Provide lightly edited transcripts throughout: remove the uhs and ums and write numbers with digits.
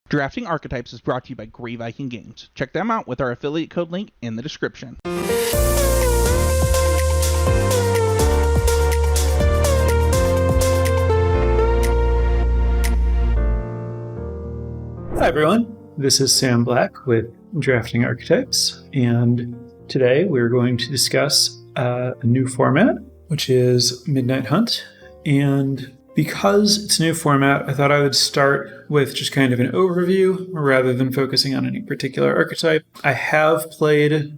Drafting Archetypes is brought to you by Grey Viking Games. Check them out with our affiliate code link in the description. Hi everyone, this is Sam Black with Drafting Archetypes, and today we're going to discuss a new format, which is Midnight Hunt. And because it's a new format, I thought I would start with just kind of an overview rather than focusing on any particular archetype. I have played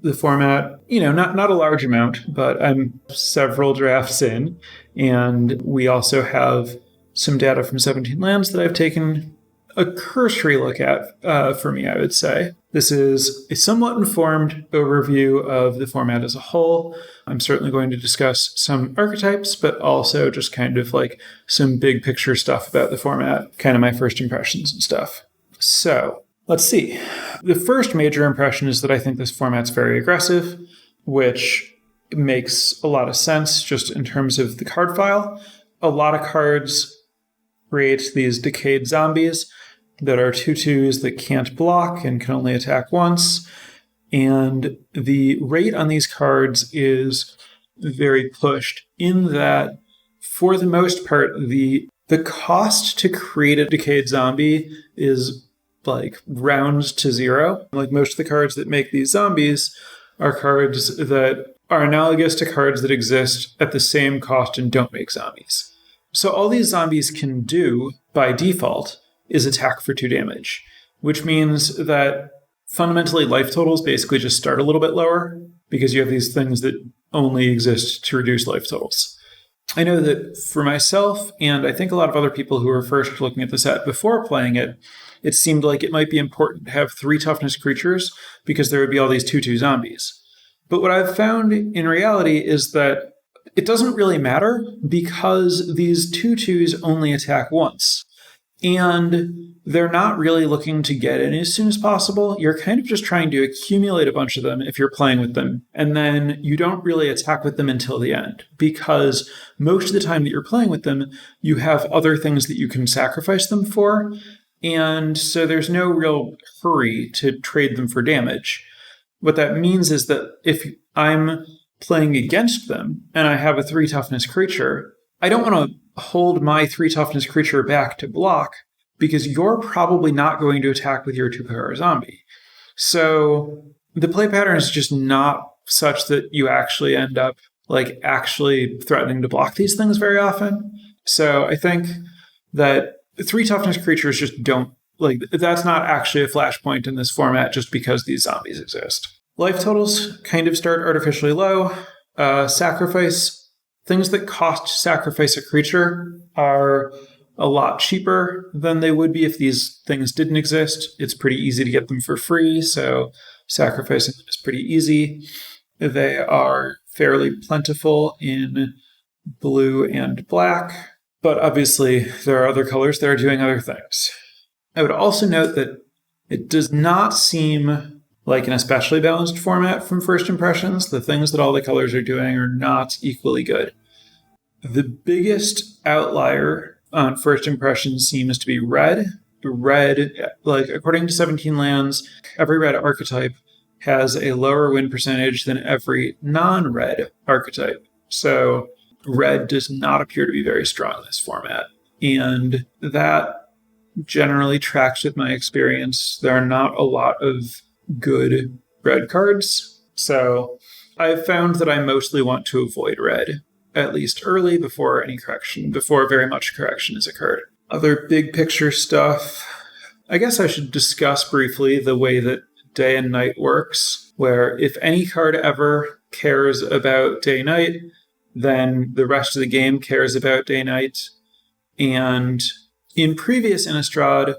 the format, not a large amount, but I'm several drafts in, and we also have some data from 17 lands that I've taken a cursory look at for me, I would say. This is a somewhat informed overview of the format as a whole. I'm certainly going to discuss some archetypes, but also just kind of like some big picture stuff about the format, kind of my first impressions and stuff. So let's see. The first major impression is that I think this format's very aggressive, which makes a lot of sense just in terms of the card file. A lot of cards create these decayed zombies that are 2/2s that can't block and can only attack once. And the rate on these cards is very pushed in that, for the most part, the cost to create a decayed zombie is like rounds to zero. Like most of the cards that make these zombies are cards that are analogous to cards that exist at the same cost and don't make zombies. So all these zombies can do by default is attack for 2 damage, which means that fundamentally life totals basically just start a little bit lower because you have these things that only exist to reduce life totals. I know that for myself, and I think a lot of other people who were first looking at the set before playing it, it seemed like it might be important to have 3 toughness creatures because there would be all these 2/2 zombies. But what I've found in reality is that it doesn't really matter because these 2/2s only attack once. And they're not really looking to get in as soon as possible. You're kind of just trying to accumulate a bunch of them if you're playing with them. And then you don't really attack with them until the end, because most of the time that you're playing with them, you have other things that you can sacrifice them for. And so there's no real hurry to trade them for damage. What that means is that if I'm playing against them and I have a 3 toughness creature, I don't want to hold my 3 toughness creature back to block because you're probably not going to attack with your 2-power zombie. So the play pattern is just not such that you actually end up actually threatening to block these things very often. So I think that 3 toughness creatures just don't, that's not actually a flashpoint in this format just because these zombies exist. Life totals kind of start artificially low. Things that cost sacrifice a creature are a lot cheaper than they would be if these things didn't exist. It's pretty easy to get them for free, so sacrificing them is pretty easy. They are fairly plentiful in blue and black, but obviously there are other colors that are doing other things. I would also note that it does not seem like an especially balanced format from first impressions. The things that all the colors are doing are not equally good. The biggest outlier on first impressions seems to be red. Red, according to 17 lands, every red archetype has a lower win percentage than every non-red archetype. So red does not appear to be very strong in this format. And that generally tracks with my experience. There are not a lot of good red cards. So I've found that I mostly want to avoid red, at least early, before very much correction has occurred. Other big picture stuff. I guess I should discuss briefly the way that day and night works, where if any card ever cares about day-night, then the rest of the game cares about day-night. And in previous Innistrad,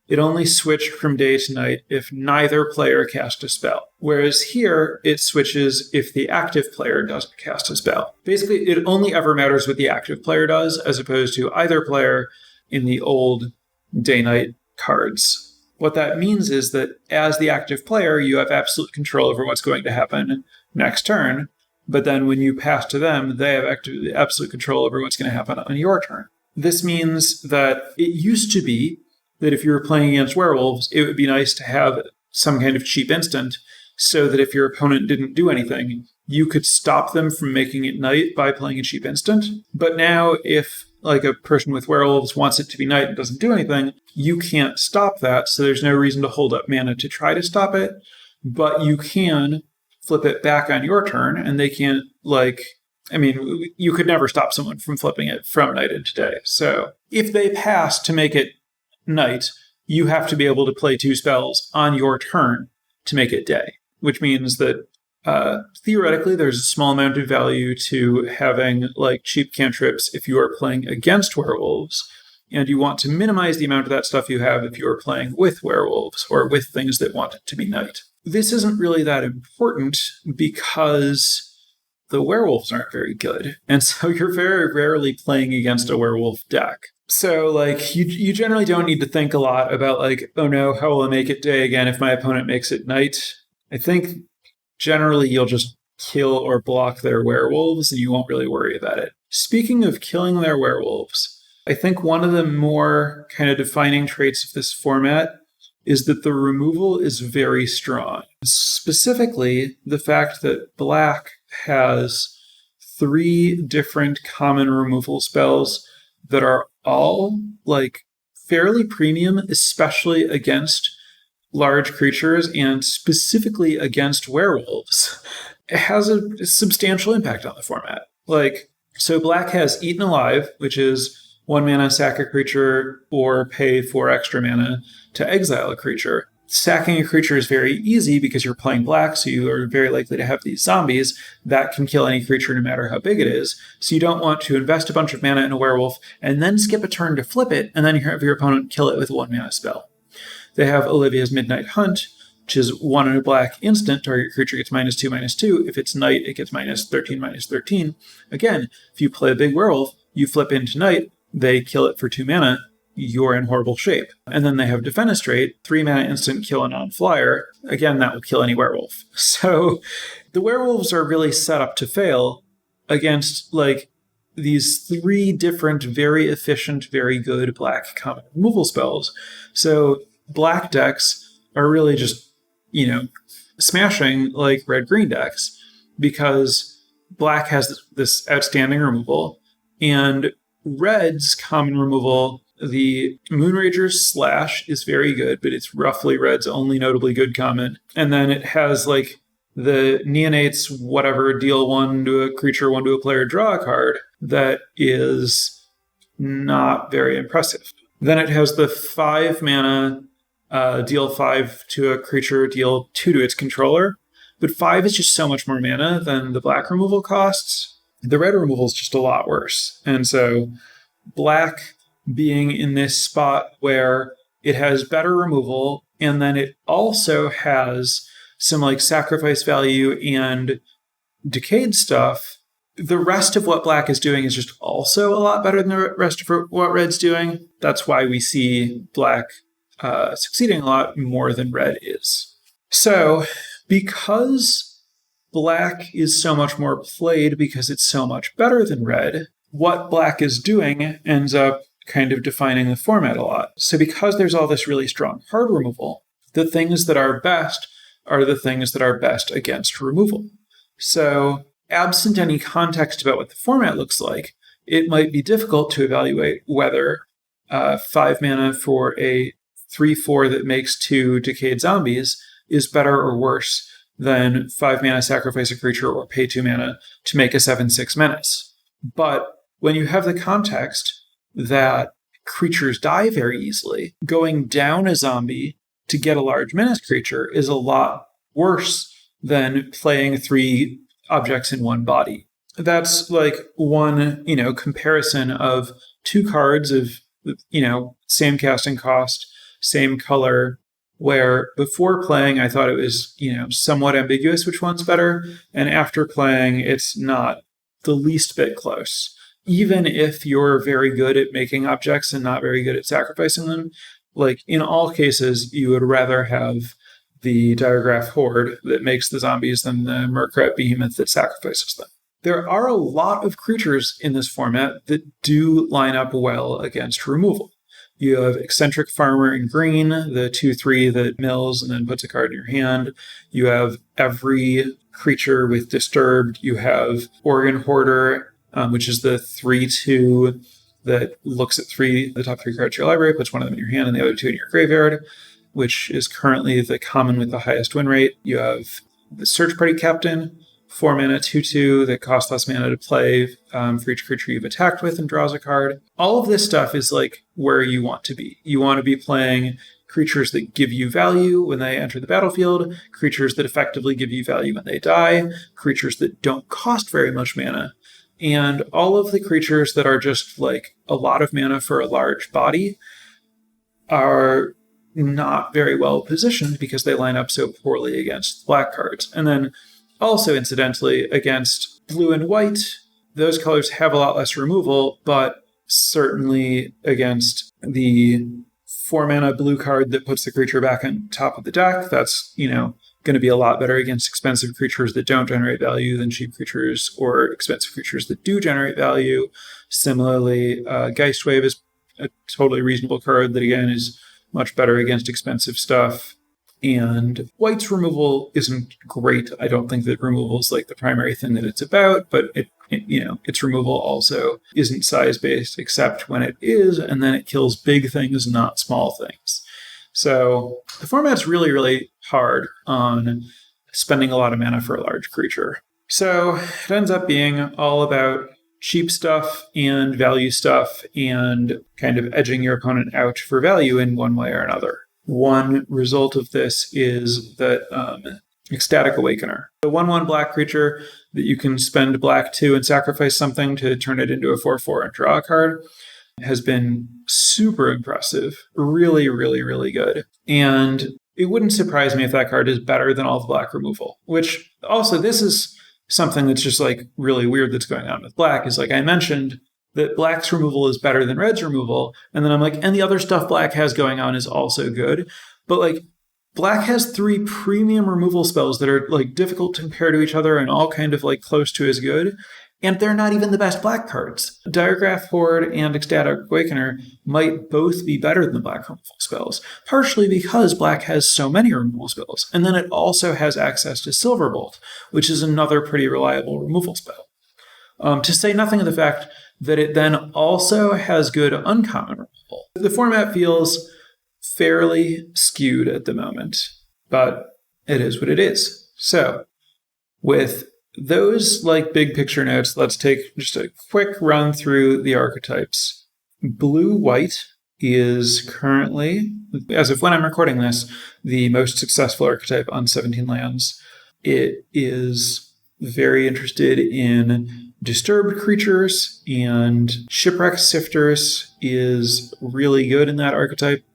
it only switched from day to night if neither player cast a spell. Whereas here, it switches if the active player doesn't cast a spell. Basically, it only ever matters what the active player does, as opposed to either player in the old day-night cards. What that means is that as the active player, you have absolute control over what's going to happen next turn. But then when you pass to them, they have absolute control over what's going to happen on your turn. This means that it used to be that if you were playing against werewolves, it would be nice to have some kind of cheap instant so that if your opponent didn't do anything, you could stop them from making it night by playing a cheap instant. But now if like a person with werewolves wants it to be night and doesn't do anything, you can't stop that. So there's no reason to hold up mana to try to stop it, but you can flip it back on your turn, and they can't you could never stop someone from flipping it from night into day. So if they pass to make it night, you have to be able to play 2 spells on your turn to make it day, which means that theoretically there's a small amount of value to having like cheap cantrips if you are playing against werewolves, and you want to minimize the amount of that stuff you have if you are playing with werewolves or with things that want it to be night. This isn't really that important because the werewolves aren't very good, and so you're very rarely playing against a werewolf deck. So, like, you generally don't need to think a lot about, like, oh no, how will I make it day again if my opponent makes it night? I think generally you'll just kill or block their werewolves, and you won't really worry about it. Speaking of killing their werewolves, I think one of the more kind of defining traits of this format is that the removal is very strong. Specifically, the fact that black has 3 different common removal spells that are all like fairly premium, especially against large creatures and specifically against werewolves. It has a substantial impact on the format. So black has Eaten Alive, which is 1 mana, sack a creature, or pay 4 extra mana to exile a creature. Sacking a creature is very easy because you're playing black, so you are very likely to have these zombies that can kill any creature no matter how big it is. So you don't want to invest a bunch of mana in a werewolf and then skip a turn to flip it, and then you have your opponent kill it with a 1 mana spell. They have Olivia's Midnight Hunt, which is 1 in a black instant. Target creature gets -2/-2. If it's night, it gets -13/-13. Again, if you play a big werewolf, you flip into night, they kill it for 2 mana, you're in horrible shape. And then they have Defenestrate, 3 mana instant, kill a non-flyer. Again, that will kill any werewolf. So the werewolves are really set up to fail against these 3 different, very efficient, very good black common removal spells. So black decks are really just, smashing like red-green decks because black has this outstanding removal, and red's common removal, the Moonrager's Slash, is very good, but it's roughly red's only notably good common. And then it has the Neonate's whatever, deal 1 to a creature, 1 to a player, draw a card, that is not very impressive. Then it has the 5 mana, deal 5 to a creature, deal 2 to its controller. But 5 is just so much more mana than the black removal costs. The red removal is just a lot worse. And so black being in this spot where it has better removal, and then it also has some sacrifice value and decayed stuff. The rest of what black is doing is just also a lot better than the rest of what red's doing. That's why we see black succeeding a lot more than red is. So because black is so much more played because it's so much better than red, what black is doing ends up kind of defining the format a lot. So because there's all this really strong card removal, the things that are best are the things that are best against removal. So absent any context about what the format looks like, it might be difficult to evaluate whether 5 mana for a 3/4 that makes 2 decayed zombies is better or worse than 5 mana sacrifice a creature or pay 2 mana to make a 7/6 menace. But when you have the context that creatures die very easily, going down a zombie to get a large menace creature is a lot worse than playing 3 objects in one body. That's one, comparison of 2 cards of, same casting cost, same color, where before playing I thought it was, somewhat ambiguous which one's better, and after playing it's not the least bit close. Even if you're very good at making objects and not very good at sacrificing them, in all cases, you would rather have the Diregraph Horde that makes the zombies than the Murkrat Behemoth that sacrifices them. There are a lot of creatures in this format that do line up well against removal. You have Eccentric Farmer in green, the 2/3 that mills and then puts a card in your hand. You have every creature with Disturbed. You have Organ Hoarder, which is the 3/2 that looks at the top 3 cards of your library, puts one of them in your hand and the other 2 in your graveyard, which is currently the common with the highest win rate. You have the Search Party Captain, 4 mana, 2/2 that costs less mana to play for each creature you've attacked with and draws a card. All of this stuff is like where you want to be. You want to be playing creatures that give you value when they enter the battlefield, creatures that effectively give you value when they die, creatures that don't cost very much mana, and all of the creatures that are just like a lot of mana for a large body are not very well positioned because they line up so poorly against black cards. And then also, incidentally, against blue and white, those colors have a lot less removal, but certainly against the 4 mana blue card that puts the creature back on top of the deck, that's, going to be a lot better against expensive creatures that don't generate value than cheap creatures or expensive creatures that do generate value. Similarly, Geistwave is a totally reasonable card that, again, is much better against expensive stuff. And white's removal isn't great. I don't think that removal is like the primary thing that it's about, but its removal also isn't size-based except when it is, and then it kills big things, not small things. So the format's really, really hard on spending a lot of mana for a large creature. So it ends up being all about cheap stuff and value stuff and kind of edging your opponent out for value in one way or another. One result of this is that Ecstatic Awakener, the 1/1 black creature that you can spend black 2 and sacrifice something to turn it into a 4/4 and draw a card, has been super impressive. Really, really, really good. And it wouldn't surprise me if that card is better than all the black removal, which also this is something that's just like really weird that's going on with black is like I mentioned that black's removal is better than red's removal. And then I'm like, and the other stuff black has going on is also good. But like black has 3 premium removal spells that are like difficult to compare to each other and all kind of like close to as good. And they're not even the best black cards. Diregraph Horde and Ecstatic Awakener might both be better than the black removal spells, partially because black has so many removal spells. And then it also has access to Silverbolt, which is another pretty reliable removal spell. To say nothing of the fact that it then also has good uncommon removal. The format feels fairly skewed at the moment, but it is what it is. So, with those like big picture notes, let's take just a quick run through the archetypes. Blue-white is currently, as of when I'm recording this, the most successful archetype on 17 lands. It is very interested in disturbed creatures, and Shipwreck Sifters is really good in that archetype,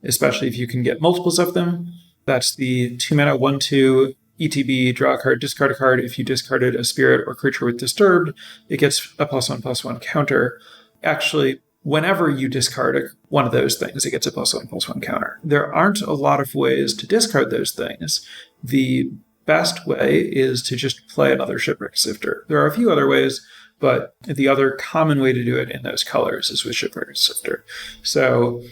especially if you can get multiples of them. That's the 2 mana 1/2 ETB, draw a card, discard a card. If you discarded a spirit or creature with Disturbed, it gets a +1/+1 counter. Actually, whenever you discard one of those things, it gets a +1/+1 counter. There aren't a lot of ways to discard those things. The best way is to just play another Shipwreck Sifter. There are a few other ways, but the other common way to do it in those colors is with Shipwreck Sifter. So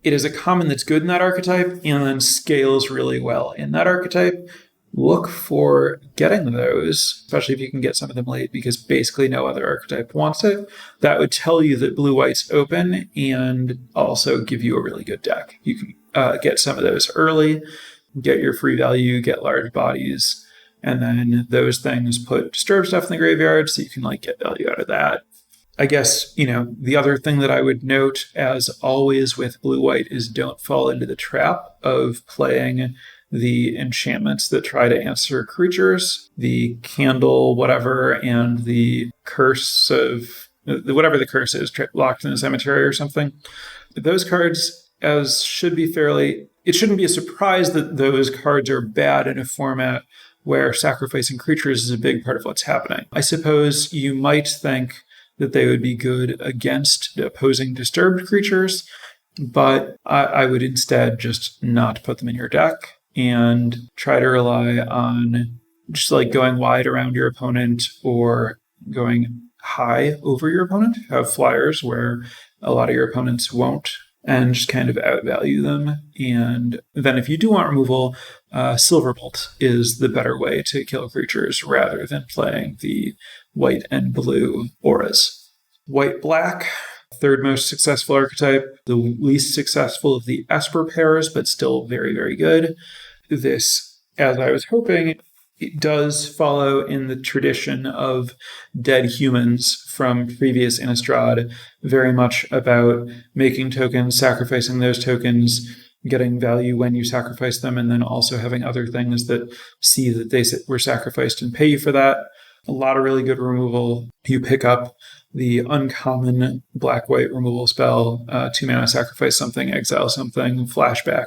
it is a common that's good in that archetype and then scales really well in that archetype. Look for getting those, especially if you can get some of them late, because basically no other archetype wants it. That would tell you that blue-white's open and also give you a really good deck. You can get some of those early, get your free value, get large bodies, and then those things put disturbed stuff in the graveyard so you can like get value out of that. I guess, the other thing that I would note, as always with blue-white, is don't fall into the trap of playing the enchantments that try to answer creatures, the candle, whatever, and the curse of whatever the curse is, locked in the cemetery or something. Those cards, it shouldn't be a surprise that those cards are bad in a format where sacrificing creatures is a big part of what's happening. I suppose you might think that they would be good against opposing disturbed creatures, but I would instead just not put them in your deck and try to rely on just like going wide around your opponent or going high over your opponent. Have flyers where a lot of your opponents won't, and just kind of outvalue them. And then if you do want removal, Silverbolt is the better way to kill creatures rather than playing the white and blue auras. White-black, third most successful archetype, the least successful of the Esper pairs, but still very, very good. This, as I was hoping, it does follow in the tradition of dead humans from previous Innistrad, very much about making tokens, sacrificing those tokens, getting value when you sacrifice them, and then also having other things that see that they were sacrificed and pay you for that. A lot of really good removal. You pick up the uncommon black-white removal spell, 2 mana, sacrifice something, exile something, flashback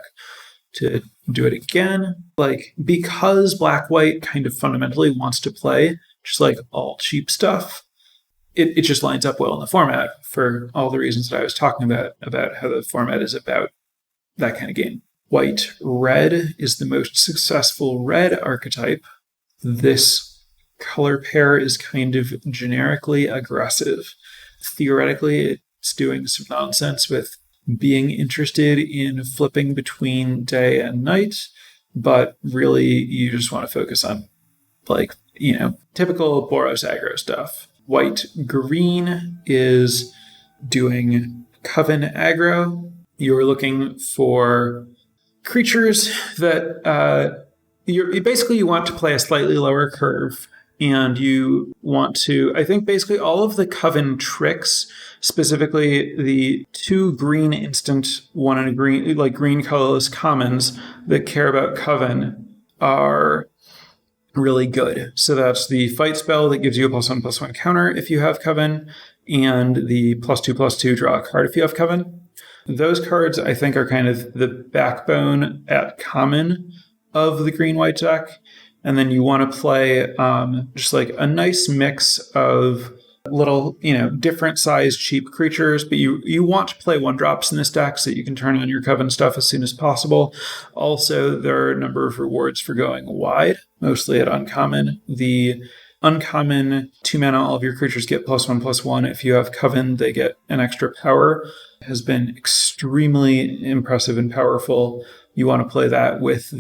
to do it again. Like, because black-white kind of fundamentally wants to play just like all cheap stuff, it just lines up well in the format for all the reasons that I was talking about how the format is about that kind of game. White-red is the most successful red archetype. This color pair is kind of generically aggressive. Theoretically, it's doing some nonsense with being interested in flipping between day and night, but really you just want to focus on, like, typical Boros aggro stuff. White-green is doing Coven aggro. You're looking for creatures that you want to play a slightly lower curve, and you want to, I think basically all of the Coven tricks, specifically the 2 green instant, 1 and a green, like green colorless commons that care about Coven, are really good. So that's the fight spell that gives you a +1/+1 counter if you have Coven, and the +2/+2 draw a card if you have Coven. Those cards, I think, are kind of the backbone at common of the green-white deck. And then you want to play just like a nice mix of little, different sized cheap creatures, but you want to play 1-drops in this deck so that you can turn on your Coven stuff as soon as possible. Also, there are a number of rewards for going wide, mostly at uncommon. The uncommon 2 mana, all of your creatures get +1/+1. If you have Coven, they get an extra power. Has been extremely impressive and powerful. You want to play that with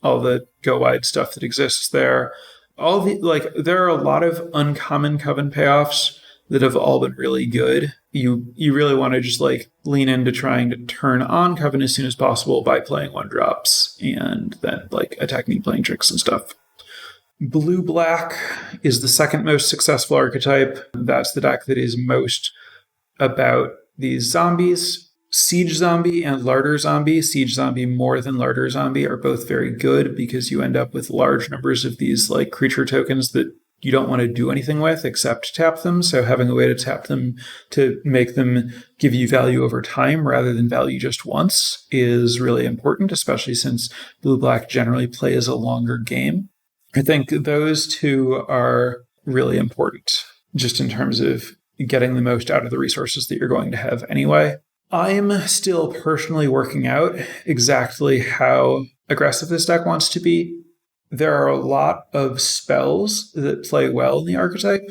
all the go wide stuff that exists there. There are a lot of uncommon Coven payoffs that have all been really good. You really want to just lean into trying to turn on Coven as soon as possible by playing 1-drops and then attacking and playing tricks and stuff. Blue-black is the second most successful archetype. That's the deck that is most about these zombies. Siege Zombie and Larder Zombie, Siege Zombie more than Larder Zombie, are both very good because you end up with large numbers of these creature tokens that you don't want to do anything with except tap them. So having a way to tap them to make them give you value over time rather than value just once is really important, especially since blue-black generally plays a longer game. I think those two are really important just in terms of getting the most out of the resources that you're going to have anyway. I'm still personally working out exactly how aggressive this deck wants to be. There are a lot of spells that play well in the archetype,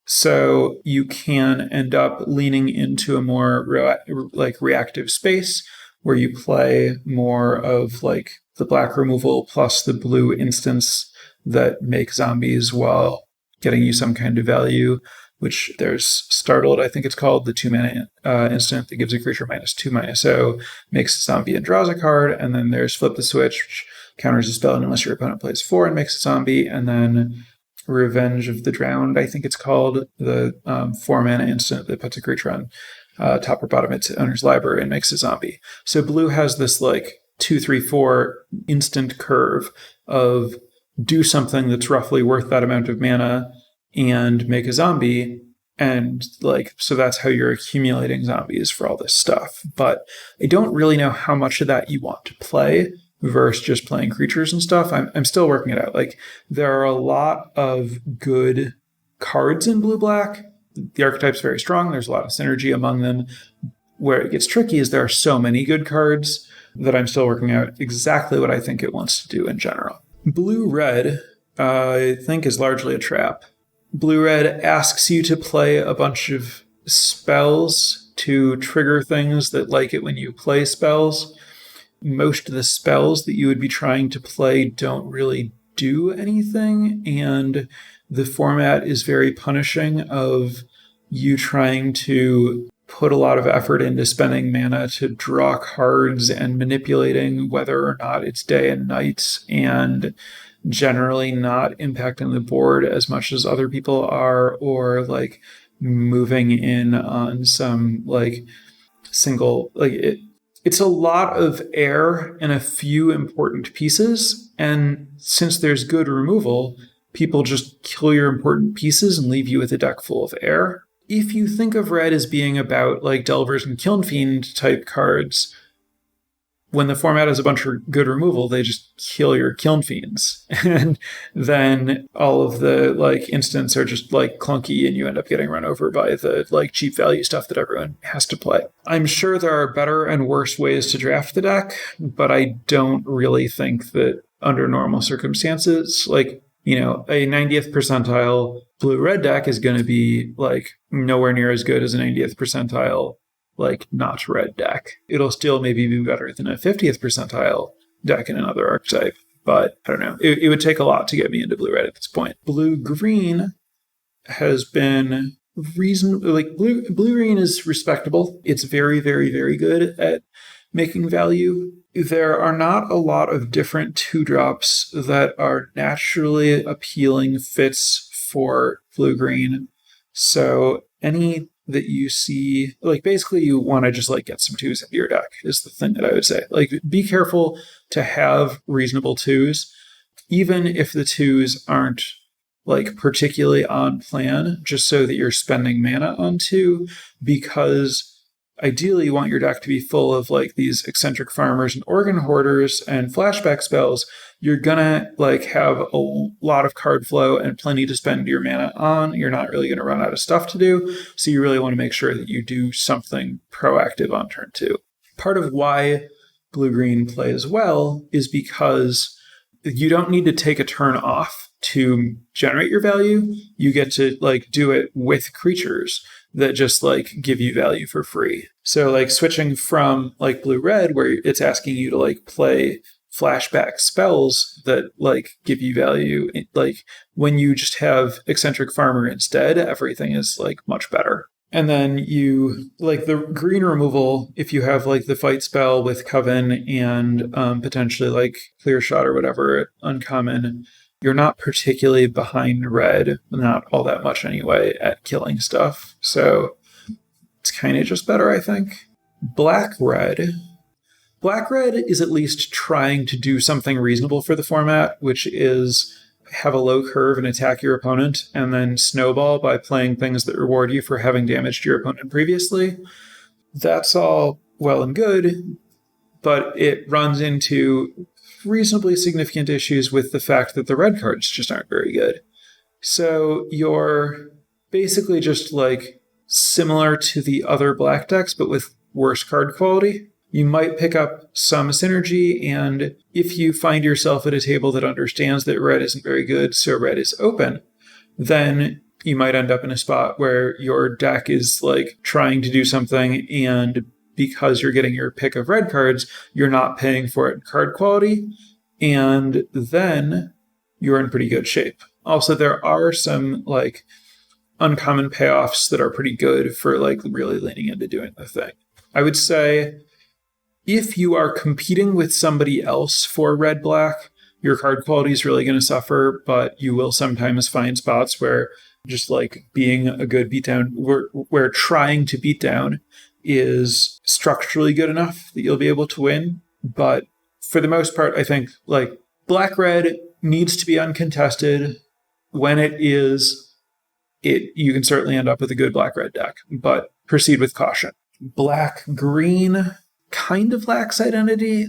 so you can end up leaning into a more reactive space where you play more of the black removal plus the blue instants that make zombies while getting you some kind of value, which there's Startled, I think it's called, the 2 mana instant that gives a creature -2/-0, makes a zombie and draws a card, and then there's Flip the Switch, which counters a spell unless your opponent plays 4 and makes a zombie, and then Revenge of the Drowned, I think it's called, the 4 mana instant that puts a creature on top or bottom of its owner's library and makes a zombie. So blue has this 2, 3, 4 instant curve of do something that's roughly worth that amount of mana and make a zombie, and so that's how you're accumulating zombies for all this stuff. But I don't really know how much of that you want to play versus just playing creatures and stuff. I'm still working it out. There are a lot of good cards in blue-black. The archetype's very strong. There's a lot of synergy among them. Where it gets tricky is there are so many good cards that I'm still working out exactly what I think it wants to do in general. Blue-red, I think, is largely a trap. Blue-red asks you to play a bunch of spells to trigger things that like it when you play spells. Most of the spells that you would be trying to play don't really do anything, and the format is very punishing of you trying to put a lot of effort into spending mana to draw cards and manipulating whether or not it's day and night, and generally not impacting the board as much as other people are, or like moving in on some like single it's a lot of air and a few important pieces, and since there's good removal, people just kill your important pieces and leave you with a deck full of air. If you think of red as being about like Delvers and Kiln Fiend type cards, when the format has a bunch of good removal, they just kill your Kiln Fiends. And then all of the like instants are just like clunky and you end up getting run over by the like cheap value stuff that everyone has to play. I'm sure there are better and worse ways to draft the deck, but I don't really think that under normal circumstances, like, you know, a 90th percentile blue-red deck is going to be like nowhere near as good as a 90th percentile like not red deck. It'll still maybe be better than a 50th percentile deck in another archetype, but I don't know. It would take a lot to get me into blue-red at this point. Blue-green has been reasonable. Like blue-green is respectable. It's very, very, very good at making value. There are not a lot of different 2-drops that are naturally appealing fits for blue-green. So any that you see, like basically you want to just like get some 2s into your deck is the thing that I would say. Like be careful to have reasonable 2s, even if the 2s aren't like particularly on plan, just so that you're spending mana on 2, because ideally you want your deck to be full of like these eccentric farmers and organ hoarders and flashback spells. You're gonna like have a lot of card flow and plenty to spend your mana on. You're not really gonna run out of stuff to do. So you really want to make sure that you do something proactive on turn 2. Part of why blue-green plays well is because you don't need to take a turn off to generate your value. You get to like do it with creatures that just like give you value for free. So like switching from like blue-red where it's asking you to like play flashback spells that like give you value, like when you just have eccentric farmer instead, everything is like much better. And then you like the green removal, if you have like the fight spell with Coven and potentially like clear shot or whatever uncommon, you're not particularly behind red, not all that much anyway, at killing stuff. So it's kind of just better, I think. Black-red is at least trying to do something reasonable for the format, which is have a low curve and attack your opponent, and then snowball by playing things that reward you for having damaged your opponent previously. That's all well and good, but it runs into reasonably significant issues with the fact that the red cards just aren't very good. So you're basically just like similar to the other black decks, but with worse card quality. You might pick up some synergy, and if you find yourself at a table that understands that red isn't very good, so red is open, then you might end up in a spot where your deck is like trying to do something, and because you're getting your pick of red cards, you're not paying for it in card quality, and then you're in pretty good shape. Also, there are some like uncommon payoffs that are pretty good for like really leaning into doing the thing. I would say if you are competing with somebody else for red-black, your card quality is really going to suffer, but you will sometimes find spots where just like being a good beatdown, where trying to beat down is structurally good enough that you'll be able to win. But for the most part, I think like black-red needs to be uncontested. When it is, you can certainly end up with a good black-red deck, but proceed with caution. Black-green kind of lacks identity.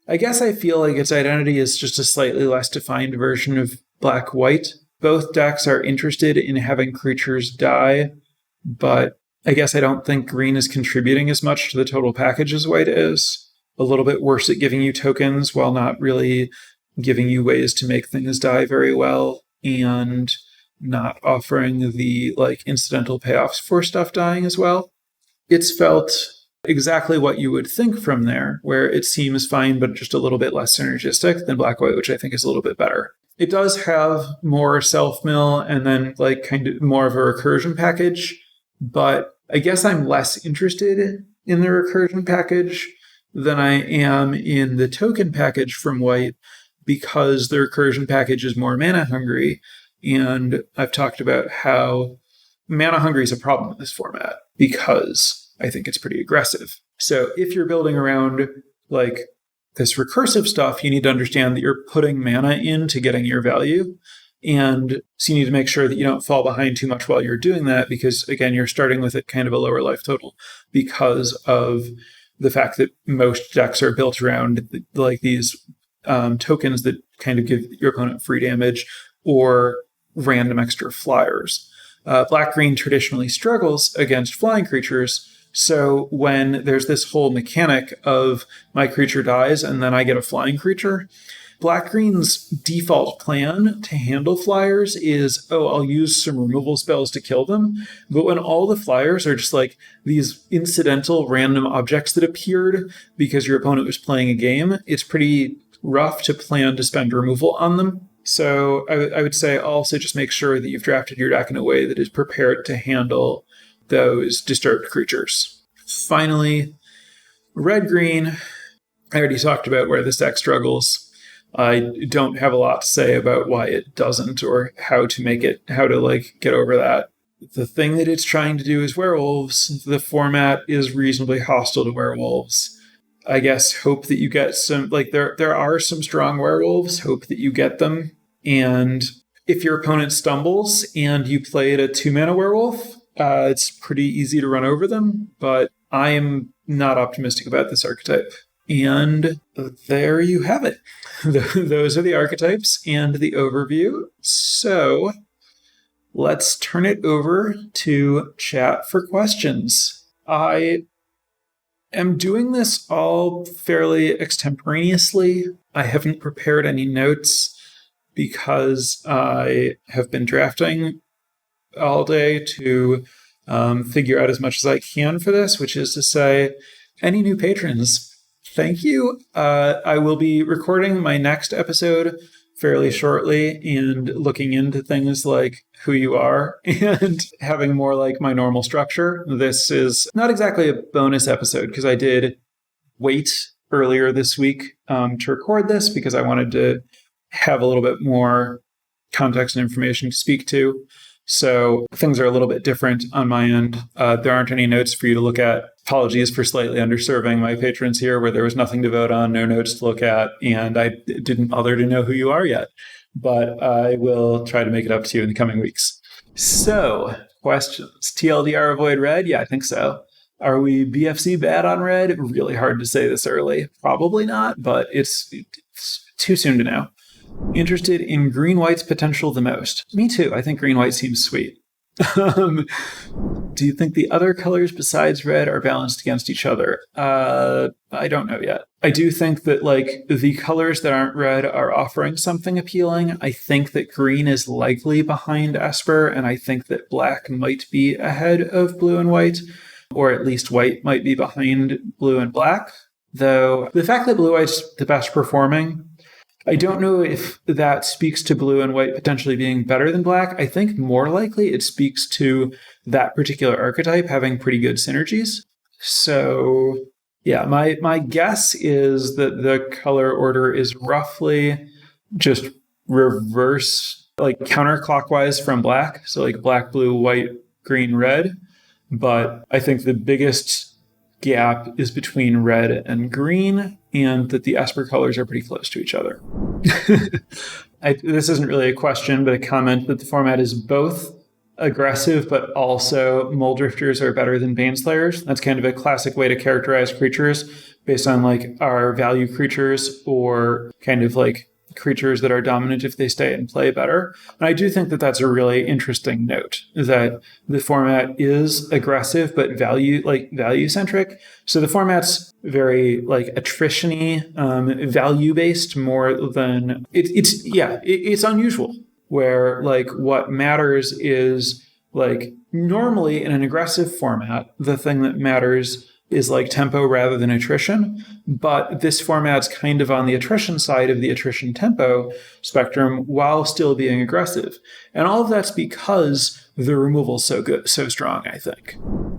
I guess I feel like its identity is just a slightly less defined version of black-white. Both decks are interested in having creatures die, but I guess I don't think green is contributing as much to the total package as white is. A little bit worse at giving you tokens while not really giving you ways to make things die very well. And not offering the like incidental payoffs for stuff dying as well. It's felt exactly what you would think from there, where it seems fine, but just a little bit less synergistic than Black-White, which I think is a little bit better. It does have more self-mill and then like kind of more of a recursion package, but I guess I'm less interested in the recursion package than I am in the token package from White, because the recursion package is more mana hungry. And I've talked about how mana hungry is a problem in this format because I think it's pretty aggressive. So if you're building around like this recursive stuff, you need to understand that you're putting mana into getting your value. And so you need to make sure that you don't fall behind too much while you're doing that, because again, you're starting with it kind of a lower life total because of the fact that most decks are built around like these tokens that kind of give your opponent free damage or random extra flyers. Black-green traditionally struggles against flying creatures. So when there's this whole mechanic of my creature dies and then I get a flying creature, Black-green's default plan to handle flyers is, I'll use some removal spells to kill them. But when all the flyers are just like these incidental random objects that appeared because your opponent was playing a game, it's pretty rough to plan to spend removal on them. So I would say also just make sure that you've drafted your deck in a way that is prepared to handle those disturbed creatures. Finally, red-green. I already talked about where this deck struggles. I don't have a lot to say about why it doesn't or how to like get over that. The thing that it's trying to do is werewolves. The format is reasonably hostile to werewolves. I guess hope that you get some, like there are some strong werewolves, hope that you get them. And if your opponent stumbles and you played a 2-mana werewolf, it's pretty easy to run over them, but I am not optimistic about this archetype. And there you have it. Those are the archetypes and the overview. So let's turn it over to chat for questions. I am doing this all fairly extemporaneously. I haven't prepared any notes because I have been drafting all day to figure out as much as I can for this, which is to say, any new patrons, thank you. I will be recording my next episode fairly shortly and looking into things like who you are and having more like my normal structure. This is not exactly a bonus episode because I did wait earlier this week to record this because I wanted to have a little bit more context and information to speak to. So things are a little bit different on my end. There aren't any notes for you to look at. Apologies for slightly underserving my patrons here where there was nothing to vote on, no notes to look at, and I didn't bother to know who you are yet. But I will try to make it up to you in the coming weeks. So, questions. TLDR Avoid Red? Yeah, I think so. Are we BFC bad on red? Really hard to say this early. Probably not, but it's too soon to know. Interested in green-white's potential the most? Me too. I think green-white seems sweet. Do you think the other colors besides red are balanced against each other? I don't know yet. I do think that like the colors that aren't red are offering something appealing. I think that green is likely behind Esper, and I think that black might be ahead of blue and white, or at least white might be behind blue and black. Though the fact that blue-white's the best performing, I don't know if that speaks to blue and white potentially being better than black. I think more likely it speaks to that particular archetype having pretty good synergies. So yeah, my guess is that the color order is roughly just reverse, like counterclockwise from black. So like black, blue, white, green, red. But I think the biggest gap is between red and green, and that the Esper colors are pretty close to each other. This isn't really a question, but a comment that the format is both aggressive, but also Mole Drifters are better than Baneslayers. That's kind of a classic way to characterize creatures based on like our value creatures or kind of like creatures that are dominant if they stay and play better. And I do think that that's a really interesting note, that the format is aggressive but value centric. So the format's very like attrition-y, value based more than it's unusual. where like what matters is like normally in an aggressive format, the thing that matters is like tempo rather than attrition. But this format's kind of on the attrition side of the attrition tempo spectrum while still being aggressive. And all of that's because the removal's so good, so strong, I think.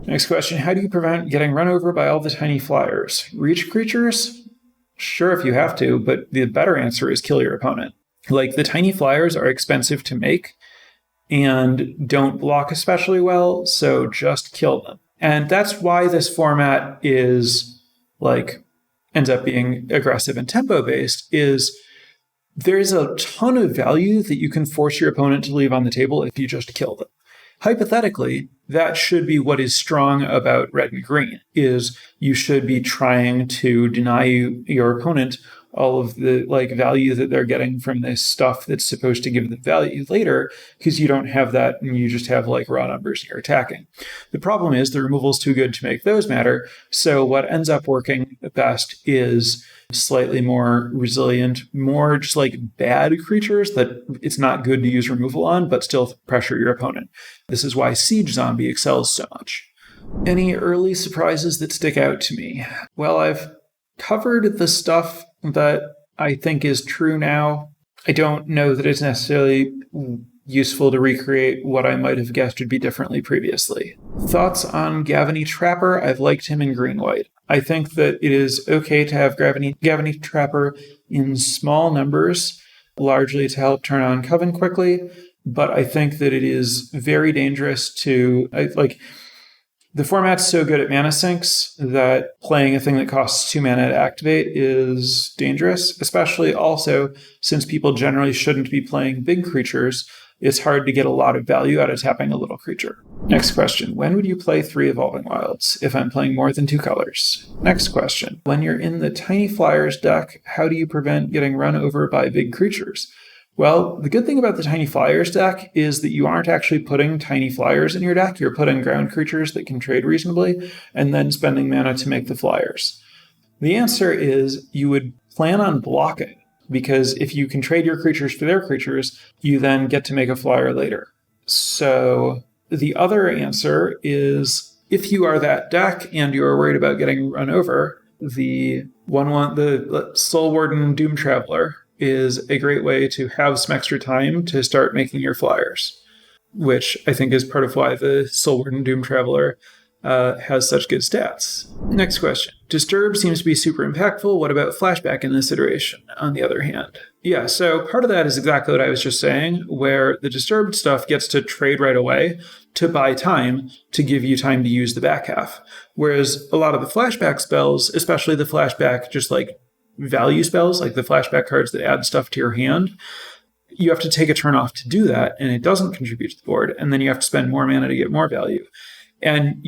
Next question, how do you prevent getting run over by all the tiny flyers? Reach creatures? Sure, if you have to, but the better answer is kill your opponent. Like, the tiny flyers are expensive to make and don't block especially well, so just kill them. And that's why this format is like ends up being aggressive and tempo based, is there's a ton of value that you can force your opponent to leave on the table if you just kill them. Hypothetically, that should be what is strong about red and green, is you should be trying to deny your opponent all of the like value that they're getting from this stuff that's supposed to give them value later, because you don't have that and you just have like raw numbers and you're attacking. The problem is the removal is too good to make those matter. So what ends up working best is slightly more resilient, more just like bad creatures that it's not good to use removal on, but still pressure your opponent. This is why Siege Zombie excels so much. Any early surprises that stick out to me? Well, I've covered the stuff that I think is true now. I don't know that it's necessarily useful to recreate what I might have guessed would be differently previously. Thoughts on Gavin Trapper? I've liked him in green-white. I think that it is okay to have Gavin Trapper in small numbers, largely to help turn on Coven quickly, but I think that it is very dangerous to, the format's so good at mana sinks that playing a thing that costs 2 mana to activate is dangerous, especially also since people generally shouldn't be playing big creatures. It's hard to get a lot of value out of tapping a little creature. Next question. When would you play 3 Evolving Wilds if I'm playing more than 2 colors? Next question. When you're in the Tiny Flyers deck, how do you prevent getting run over by big creatures? Well, the good thing about the Tiny Flyers deck is that you aren't actually putting Tiny Flyers in your deck. You're putting ground creatures that can trade reasonably and then spending mana to make the Flyers. The answer is you would plan on blocking, because if you can trade your creatures for their creatures, you then get to make a flyer later. So the other answer is if you are that deck and you are worried about getting run over, the Soul Warden Doom Traveler is a great way to have some extra time to start making your flyers, which I think is part of why the Soul Warden Doom Traveler has such good stats. Next question. Disturb seems to be super impactful. What about flashback in this iteration, on the other hand? Yeah, so part of that is exactly what I was just saying, where the disturbed stuff gets to trade right away to buy time to give you time to use the back half. Whereas a lot of the flashback spells, especially the flashback just like value spells, like the flashback cards that add stuff to your hand, you have to take a turn off to do that, and it doesn't contribute to the board, and then you have to spend more mana to get more value. And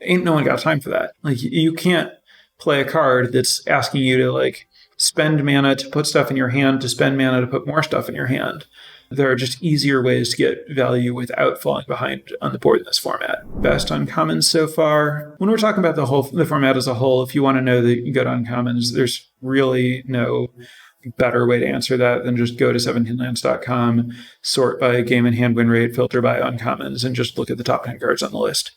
ain't no one got time for that. Like, you can't play a card that's asking you to like spend mana to put stuff in your hand, to spend mana to put more stuff in your hand. There are just easier ways to get value without falling behind on the board in this format. Best uncommons so far. When we're talking about the format as a whole, if you want to know the good uncommons, there's really no better way to answer that than just go to 17lands.com, sort by game and hand win rate, filter by uncommons, and just look at the top 10 cards on the list.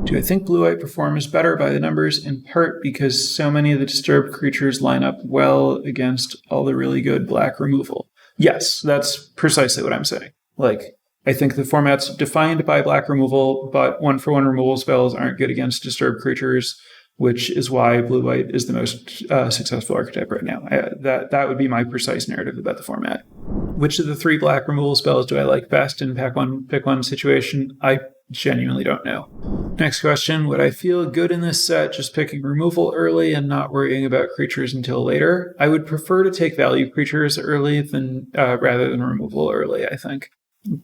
Do I think blue-white performs better by the numbers, in part because so many of the disturbed creatures line up well against all the really good black removal? Yes, that's precisely what I'm saying. Like, I think the format's defined by black removal, but one-for-one removal spells aren't good against disturbed creatures, which is why blue-white is the most successful archetype right now. That would be my precise narrative about the format. Which of the 3 black removal spells do I like best in pick one situation? I genuinely don't know. Next question. Would I feel good in this set just picking removal early and not worrying about creatures until later? I would prefer to take value creatures early rather than removal early, I think,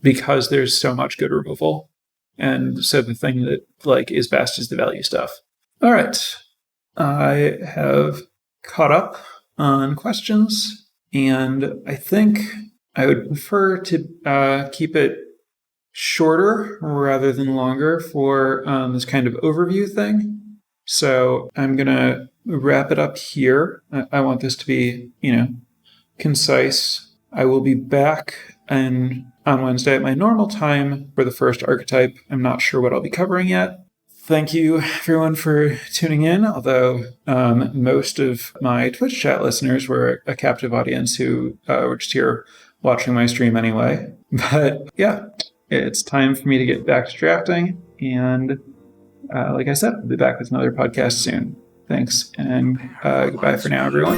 because there's so much good removal. And so the thing that like is best is the value stuff. All right. I have caught up on questions, and I think I would prefer to keep it shorter rather than longer for this kind of overview thing. So I'm going to wrap it up here. I want this to be, concise. I will be back on Wednesday at my normal time for the first archetype. I'm not sure what I'll be covering yet. Thank you, everyone, for tuning in, although most of my Twitch chat listeners were a captive audience who were just here watching my stream anyway. But yeah, it's time for me to get back to drafting, and like I said, I'll be back with another podcast soon. Thanks, and goodbye for now, everyone.